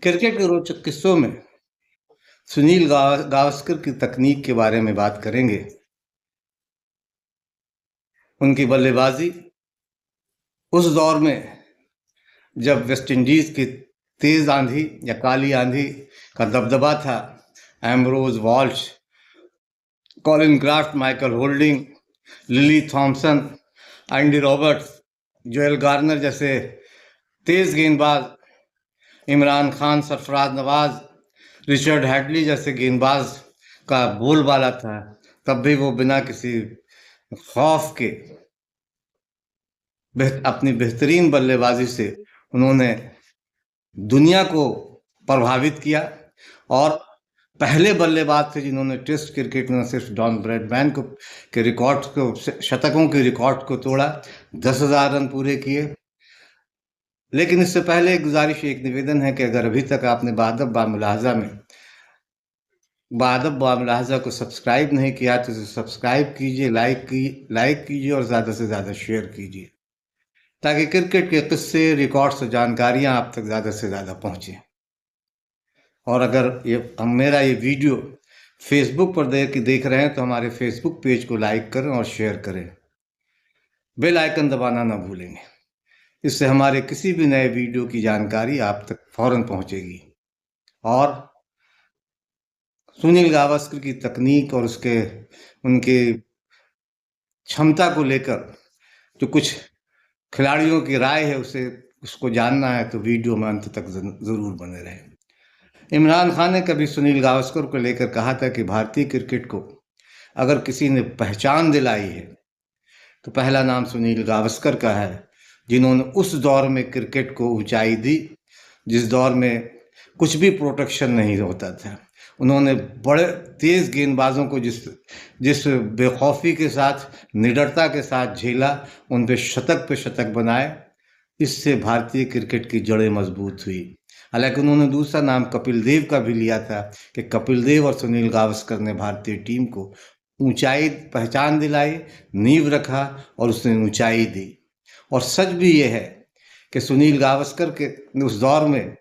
Cricket के रोचक किस्सों में सुनील गावस्कर की तकनीक के बारे में बात करेंगे। उनकी बल्लेबाजी उस दौर में जब वेस्टइंडीज की तेज आंधी या काली आंधी का दबदबा था। Ambrose Walsh, Colin Croft, Michael Holding, Lillee Thomson, Andy Roberts, Joel Garner जैसे तेज गेंदबाज, इमरान खान, सरफराज नवाज, रिचर्ड हैडली जैसे गेंदबाज का बोलबाला था। तब भी वो बिना किसी खौफ के अपनी बेहतरीन बल्लेबाजी से उन्होंने दुनिया को प्रभावित किया और पहले बल्लेबाज थे जिन्होंने टेस्ट क्रिकेट में न सिर्फ डॉन ब्रैडमैन को के रिकॉर्ड को, शतकों के रिकॉर्ड को तोड़ा, 10,000 रन पूरे किए। लेकिन इससे पहले एक गुजारिश, एक निवेदन है कि अगर अभी तक आपने बादब बामुलाहजा को सब्सक्राइब नहीं किया तो इसे सब्सक्राइब कीजिए, लाइक कीजिए और ज़्यादा से ज़्यादा शेयर कीजिए ताकि क्रिकेट के किस्से, रिकॉर्ड्स और जानकारियाँ आप तक ज़्यादा से ज़्यादा पहुँचें। और अगर मेरा ये वीडियो फेसबुक पर देख रहे हैं तो हमारे फेसबुक पेज को लाइक करें और शेयर करें। बेल आइकन दबाना ना भूलेंगे, इससे हमारे किसी भी नए वीडियो की जानकारी आप तक फौरन पहुंचेगी। और सुनील गावस्कर की तकनीक और उनके क्षमता को लेकर जो कुछ खिलाड़ियों की राय है उसको जानना है तो वीडियो में अंत तक जरूर बने रहें। इमरान खान ने कभी सुनील गावस्कर को लेकर कहा था कि भारतीय क्रिकेट को अगर किसी ने पहचान दिलाई है तो पहला नाम सुनील गावस्कर का है, जिन्होंने उस दौर में क्रिकेट को ऊंचाई दी जिस दौर में कुछ भी प्रोटेक्शन नहीं होता था। उन्होंने बड़े तेज गेंदबाजों को जिस बेखौफी के साथ, निडरता के साथ झेला, उन पे शतक बनाए। इससे भारतीय क्रिकेट की जड़ें मजबूत हुई। हालांकि उन्होंने दूसरा नाम कपिल देव का भी लिया था कि कपिल देव और सुनील गावस्कर ने भारतीय टीम को ऊंचाई, पहचान दिलाई, नींव रखा और उसने ऊंचाई दी। और सच भी ये है कि सुनील गावस्कर के उस दौर में,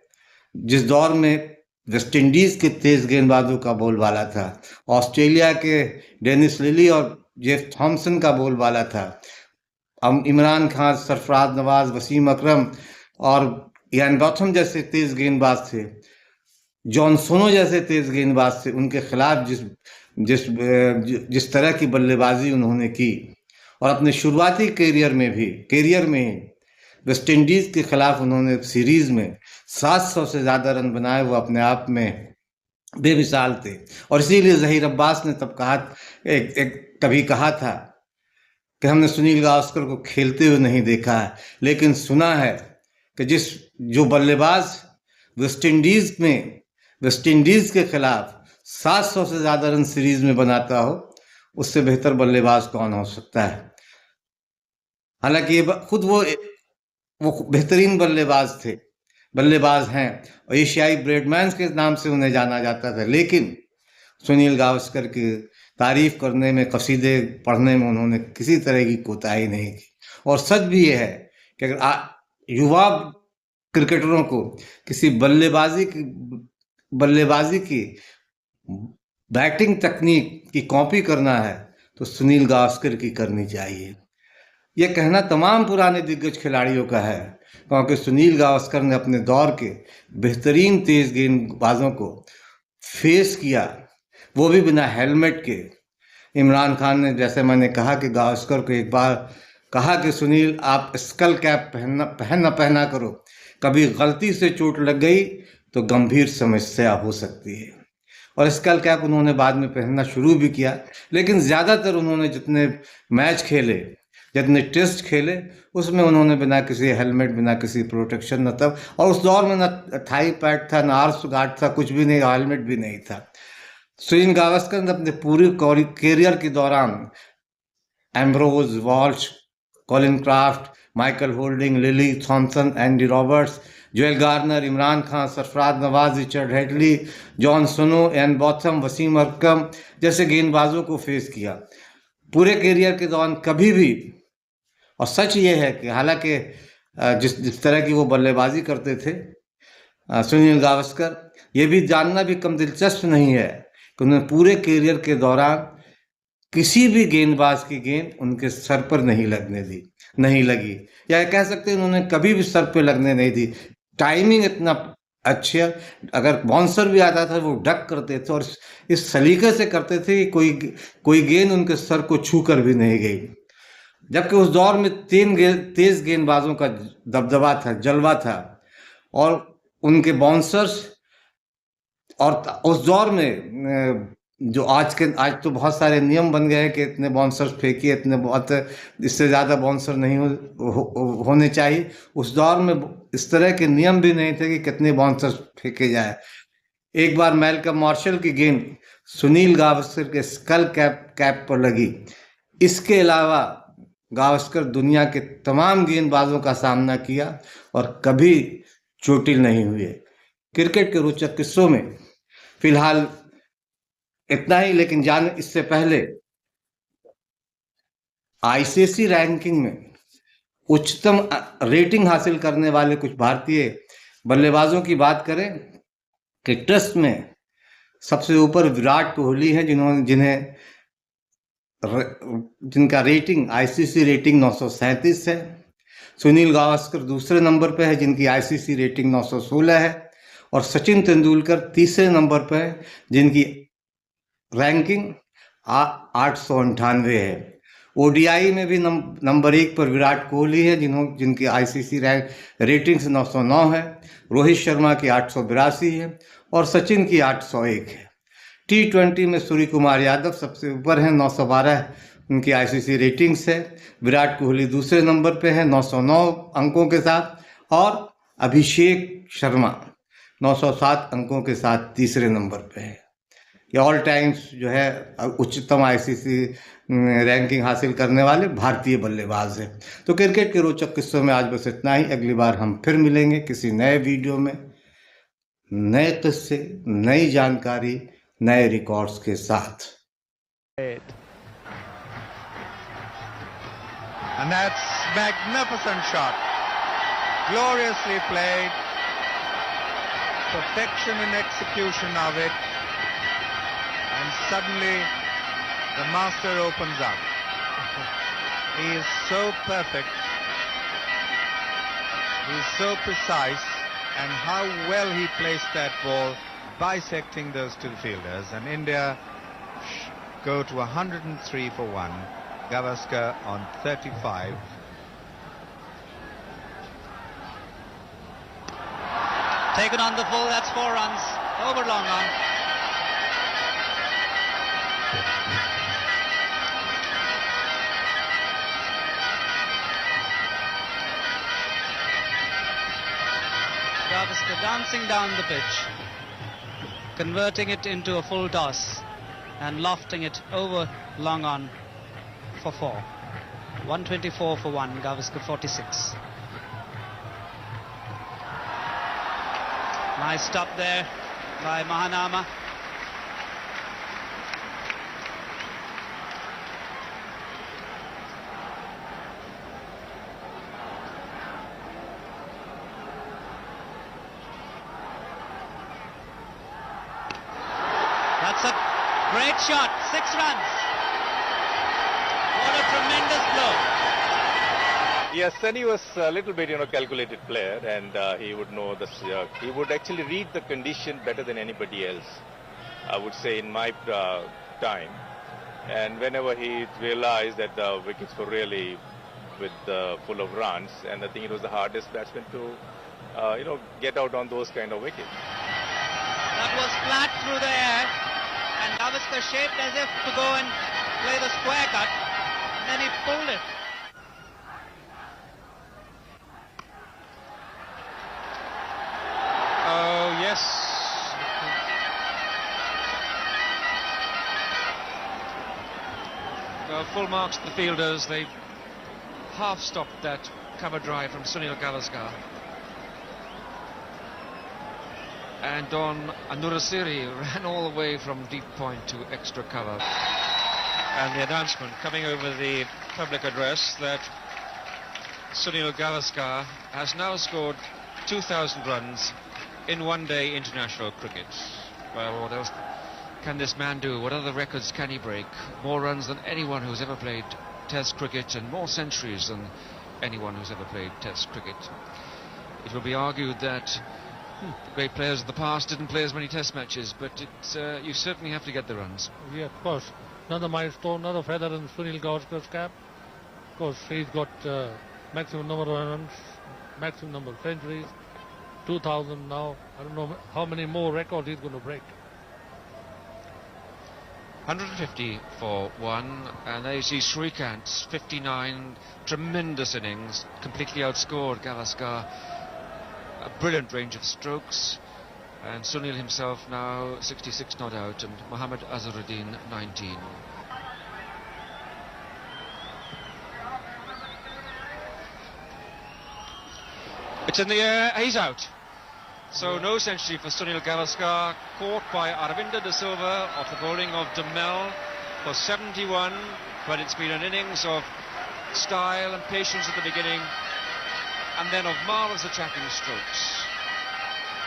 जिस दौर में वेस्ट इंडीज के तेज गेंदबाजों का बोलबाला था, ऑस्ट्रेलिया के डेनिस लिली और जेफ थॉमसन का बोलबाला था, इमरान खान, सरफराज नवाज, वसीम अकरम और इयान बॉथम जैसे तेज गेंदबाज थे, जॉन सोनो जैसे तेज गेंदबाज थे, उनके खिलाफ जिस तरह की बल्लेबाजी उन्होंने की और अपने शुरुआती करियर में वेस्ट इंडीज के खिलाफ उन्होंने सीरीज में 700 से ज़्यादा रन बनाए, वो अपने आप में बेमिसाल थे। और इसीलिए ज़हीर अब्बास ने तब कभी कहा था कि हमने सुनील गावस्कर को खेलते हुए नहीं देखा है, लेकिन सुना है कि जो बल्लेबाज वेस्ट इंडीज के खिलाफ 700 से ज़्यादा रन सीरीज में बनाता हो, उससे बेहतर बल्लेबाज कौन हो सकता है। हालांकि खुद वो बेहतरीन बल्लेबाज हैं और एशियाई ब्रेडमैन के नाम से उन्हें जाना जाता था। लेकिन सुनील गावस्कर की तारीफ करने में, कसीदे पढ़ने में उन्होंने किसी तरह की कोताही नहीं की। और सच भी ये है कि अगर युवा क्रिकेटरों को किसी बल्लेबाजी की बैटिंग तकनीक की कॉपी करना है तो सुनील गावस्कर की करनी चाहिए। यह कहना तमाम पुराने दिग्गज खिलाड़ियों का है, क्योंकि सुनील गावस्कर ने अपने दौर के बेहतरीन तेज गेंदबाजों को फेस किया, वो भी बिना हेलमेट के। इमरान खान ने, जैसे मैंने कहा, कि गावस्कर को एक बार कहा कि सुनील, आप स्कल कैप पहना करो, कभी गलती से चोट लग गई तो गंभीर समस्या हो सकती है। और स्कल कैप उन्होंने बाद में पहनना शुरू भी किया, लेकिन ज़्यादातर उन्होंने जितने मैच खेले, जितने टेस्ट खेले, उसमें उन्होंने बिना किसी हेलमेट, बिना किसी प्रोटेक्शन, न तब, और उस दौर में न थाई पैड था, न आर्स गार्ड था, कुछ भी नहीं, हेलमेट भी नहीं था। सुनील गावस्कर ने अपने पूरे करियर के दौरान Ambrose Walsh, Colin Croft, Michael Holding, Lillee Thomson, Andy Roberts, Joel Garner, Imran Khan, Sarfaraz Nawaz, Richard Hadlee, John Snow, Ian Botham, Wasim Akram जैसे गेंदबाजों को फेस किया पूरे करियर के दौरान कभी भी। और सच ये है कि हालांकि जिस तरह की वो बल्लेबाजी करते थे, सुनील गावस्कर, ये भी जानना भी कम दिलचस्प नहीं है कि उन्होंने पूरे करियर के दौरान किसी भी गेंदबाज की गेंद उनके सर पर नहीं लगी, या कह सकते हैं उन्होंने कभी भी सर पे लगने नहीं दी। टाइमिंग इतना अच्छा, अगर बाउंसर भी आता था वो डक करते थे और इस सलीके से करते थे कि कोई गेंद उनके सर को छू कर भी नहीं गई। जबकि उस दौर में तेज गेंदबाजों का दबदबा था, जलवा था, और उनके बाउंसर्स, और उस दौर में जो आज तो बहुत सारे नियम बन गए हैं कि इतने बाउंसर्स फेंकिए, इतने बहुत, इससे ज़्यादा बाउंसर नहीं होने चाहिए। उस दौर में इस तरह के नियम भी नहीं थे कि कितने बाउंसर्स फेंके जाए। एक बार मैल्कम मार्शल की गेंद सुनील गावस्कर के स्कल कैप पर लगी। इसके अलावा गावस्कर दुनिया के तमाम गेंदबाजों का सामना किया और कभी चोटिल नहीं हुए। क्रिकेट के रोचक किस्सों में फिलहाल इतना ही, लेकिन इससे पहले आईसीसी रैंकिंग में उच्चतम रेटिंग हासिल करने वाले कुछ भारतीय बल्लेबाजों की बात करें कि टेस्ट में सबसे ऊपर विराट कोहली है, जिनका रेटिंग आईसीसी रेटिंग 937 है। सुनील गावस्कर दूसरे नंबर पर है, जिनकी आईसीसी रेटिंग 916 है, और सचिन तेंदुलकर तीसरे नंबर पर है, जिनकी रैंकिंग 898 है। ओडीआई में भी नंबर 1 पर विराट कोहली है, जिनकी आईसीसी रेटिंग 909 है। रोहित शर्मा की 882 है और सचिन की 801 है। T20 में सूर्य कुमार यादव सबसे ऊपर है, 912 उनकी आईसीसी रेटिंग्स है। विराट कोहली दूसरे नंबर पे है 909 अंकों के साथ, और अभिषेक शर्मा 907 अंकों के साथ तीसरे नंबर पे है। ये ऑल टाइम्स जो है उच्चतम आईसीसी रैंकिंग हासिल करने वाले भारतीय बल्लेबाज हैं। तो क्रिकेट के रोचक किस्सों में आज बस इतना ही। अगली बार हम फिर मिलेंगे किसी नए वीडियो में, नए किस्से, नई जानकारी, नए रिकॉर्ड्स के साथ। And that's magnificent shot, gloriously played, perfection in execution of it, and suddenly the master opens up. He is so perfect, he is so precise, and how well he placed that ball, bisecting those two fielders, and India go to 103 for 1. Gavaskar on 35. Taken on the full, that's 4 runs over long on. Gavaskar dancing down the pitch, converting it into a full toss and lofting it over long on for 4. 124 for 1, Gavaskar 46. Nice stop there by Mahanama. That's a great shot, 6 runs. What a tremendous blow. Yes, and he was a little bit, calculated player, and he would know this. He would actually read the condition better than anybody else, I would say, in my time. And whenever he realized that the wickets were really full of runs, and I think it was the hardest batsman to, get out on those kind of wickets. That was flat through the air, and Gavaskar shaped as if to go and play the square cut. Then he pulled it. Oh, yes. Well, full marks to the fielders. They half stopped that cover drive from Sunil Gavaskar. And Don Anurasiri ran all the way from deep point to extra cover. And the announcement coming over the public address that Sunil Gavaskar has now scored 2,000 runs in one-day international cricket. Well, what else can this man do? What other records can he break? More runs than anyone who's ever played Test cricket, and more centuries than anyone who's ever played Test cricket. It will be argued that the great players of the past didn't play as many Test matches, but you certainly have to get the runs. Yeah, of course. Another milestone, another feather in Sunil Gavaskar's cap. Of course, he's got maximum number of runs, maximum number of centuries, 2,000 now. I don't know how many more records he's going to break. 150 for one, and there you see Shrikant's 59, tremendous innings, completely outscored Gavaskar, a brilliant range of strokes, and Sunil himself now 66 not out, and Mohammad Azharuddin 19. It's in the air, he's out. So no century for Sunil Gavaskar, caught by Aravinda de Silva off the bowling of De Mel for 71, but it's been an innings of style and patience at the beginning, and then of marvellous attacking strokes.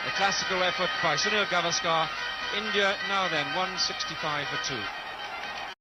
A classical effort by Sunil Gavaskar. India now then 165 for 2.